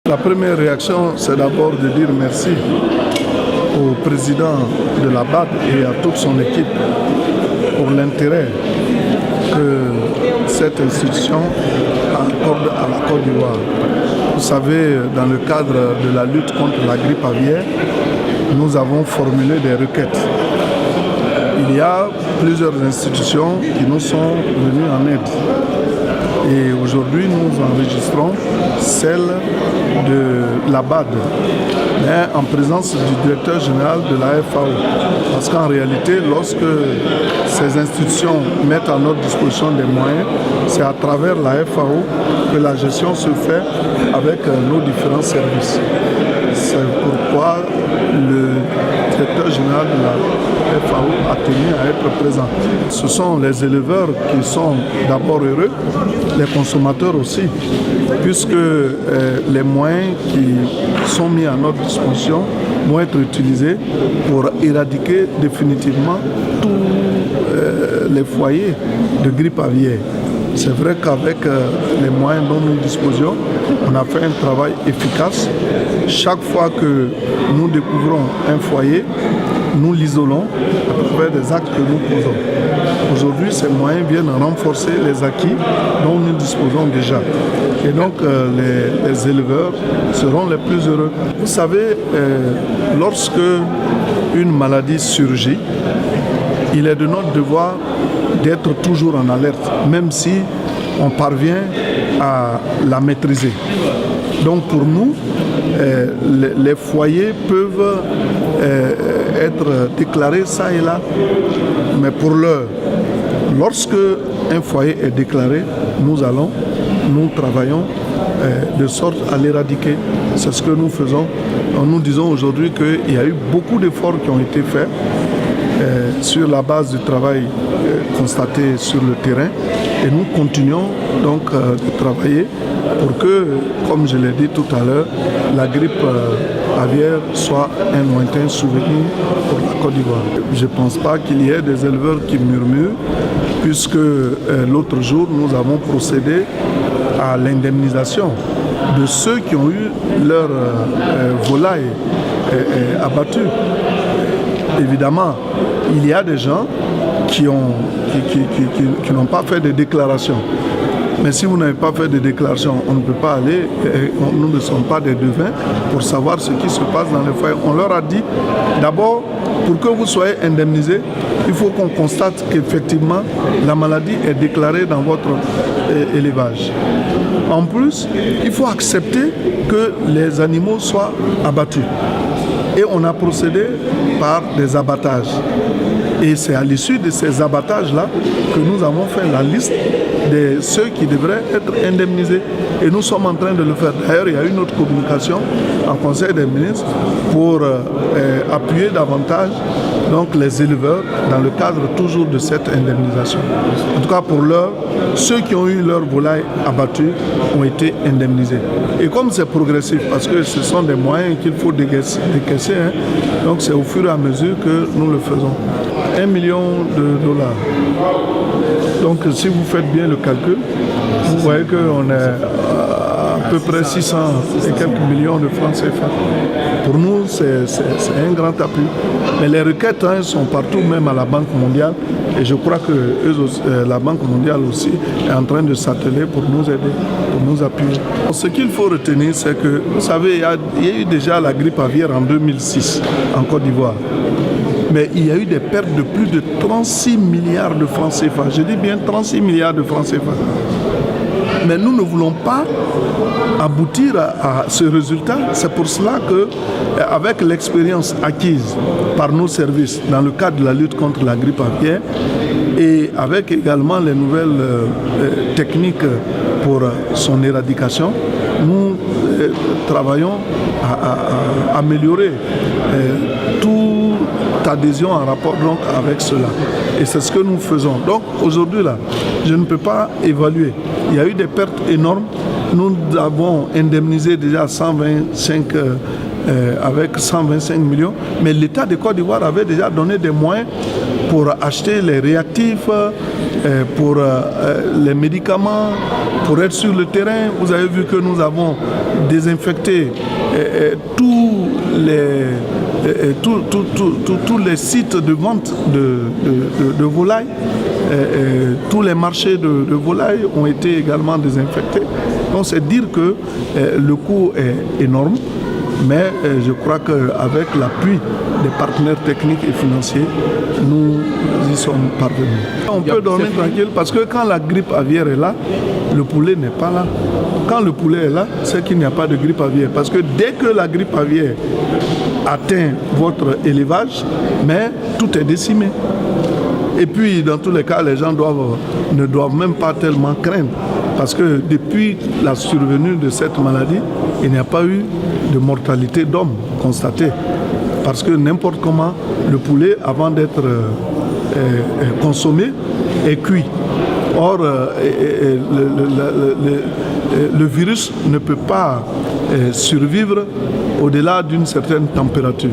La première réaction, c'est d'abord de dire merci au président de la BAD et à toute son équipe pour l'intérêt que cette institution accorde à la Côte d'Ivoire. Vous savez, dans le cadre de la lutte contre la grippe aviaire, nous avons formulé des requêtes. Il y a plusieurs institutions qui nous sont venues en aide. Et aujourd'hui, nous enregistrons celle de la BAD, mais en présence du directeur général de la FAO. Parce qu'en réalité, lorsque ces institutions mettent à notre disposition des moyens, c'est à travers la FAO que la gestion se fait avec nos différents services. C'est pourquoi le directeur général de la FAO a tenu à être présent. Ce sont les éleveurs qui sont d'abord heureux, les consommateurs aussi, puisque les moyens qui sont mis à notre disposition vont être utilisés pour éradiquer définitivement tous les foyers de grippe aviaire. C'est vrai qu'avec les moyens dont nous disposions, on a fait un travail efficace. Chaque fois que nous découvrons un foyer, nous l'isolons à travers des actes que nous posons. Aujourd'hui, ces moyens viennent renforcer les acquis dont nous disposons déjà. Et donc, les éleveurs seront les plus heureux. Vous savez, lorsque une maladie surgit, il est de notre devoir d'être toujours en alerte, même si on parvient à la maîtriser. Donc pour nous, les foyers peuvent être déclarés ça et là, mais pour l'heure, lorsque un foyer est déclaré, nous travaillons de sorte à l'éradiquer. C'est ce que nous faisons. Nous disons aujourd'hui qu'il y a eu beaucoup d'efforts qui ont été faits sur la base du travail constaté sur le terrain, et nous continuons donc de travailler pour que, comme je l'ai dit tout à l'heure, la grippe aviaire soit un lointain souvenir pour la Côte d'Ivoire. Je ne pense pas qu'il y ait des éleveurs qui murmurent, puisque l'autre jour nous avons procédé à l'indemnisation de ceux qui ont eu leur volaille abattue. Évidemment, il y a des gens qui n'ont pas fait de déclaration. Mais si vous n'avez pas fait de déclaration, on ne peut pas aller, nous ne sommes pas des devins pour savoir ce qui se passe dans les foyers. On leur a dit, d'abord, pour que vous soyez indemnisés, il faut qu'on constate qu'effectivement, la maladie est déclarée dans votre élevage. En plus, il faut accepter que les animaux soient abattus. Et on a procédé par des abattages. Et c'est à l'issue de ces abattages-là que nous avons fait la liste de ceux qui devraient être indemnisés. Et nous sommes en train de le faire. D'ailleurs, il y a eu une autre communication en Conseil des ministres pour appuyer davantage donc, les éleveurs dans le cadre toujours de cette indemnisation. En tout cas, pour l'heure, ceux qui ont eu leur volaille abattue ont été indemnisés. Et comme c'est progressif, parce que ce sont des moyens qu'il faut décaisser, donc c'est au fur et à mesure que nous le faisons. 1 million de dollars. Donc si vous faites bien le calcul, vous voyez qu'on est à peu près 600 et quelques millions de francs CFA. Pour nous, c'est un grand appui. Mais les requêtes sont partout, même à la Banque mondiale. Et je crois que la Banque mondiale aussi est en train de s'atteler pour nous aider, pour nous appuyer. Ce qu'il faut retenir, c'est que, vous savez, il y a eu déjà la grippe aviaire en 2006 en Côte d'Ivoire. Mais il y a eu des pertes de plus de 36 milliards de francs CFA. Je dis bien 36 milliards de francs CFA. Mais nous ne voulons pas aboutir à ce résultat. C'est pour cela qu'avec l'expérience acquise par nos services dans le cadre de la lutte contre la grippe aviaire et avec également les nouvelles techniques pour son éradication, nous travaillons à améliorer toute adhésion en rapport donc avec cela. Et c'est ce que nous faisons. Donc aujourd'hui là, je ne peux pas évaluer. Il y a eu des pertes énormes. Nous avons indemnisé déjà 125 avec 125 millions, mais l'État de Côte d'Ivoire avait déjà donné des moyens pour acheter les réactifs, pour les médicaments, pour être sur le terrain. Vous avez vu que nous avons désinfecté tous les sites de vente de volailles. Tous les marchés de volailles ont été également désinfectés. Donc c'est dire que le coût est énorme, mais je crois qu'avec l'appui des partenaires techniques et financiers, nous y sommes parvenus. On peut dormir tranquille parce que quand la grippe aviaire est là, le poulet n'est pas là. Quand le poulet est là, c'est qu'il n'y a pas de grippe aviaire. Parce que dès que la grippe aviaire atteint votre élevage, mais tout est décimé. Et puis, dans tous les cas, les gens ne doivent même pas tellement craindre. Parce que depuis la survenue de cette maladie, il n'y a pas eu de mortalité d'hommes constatée. Parce que n'importe comment, le poulet, avant d'être consommé, est cuit. Or, le virus ne peut pas survivre au-delà d'une certaine température.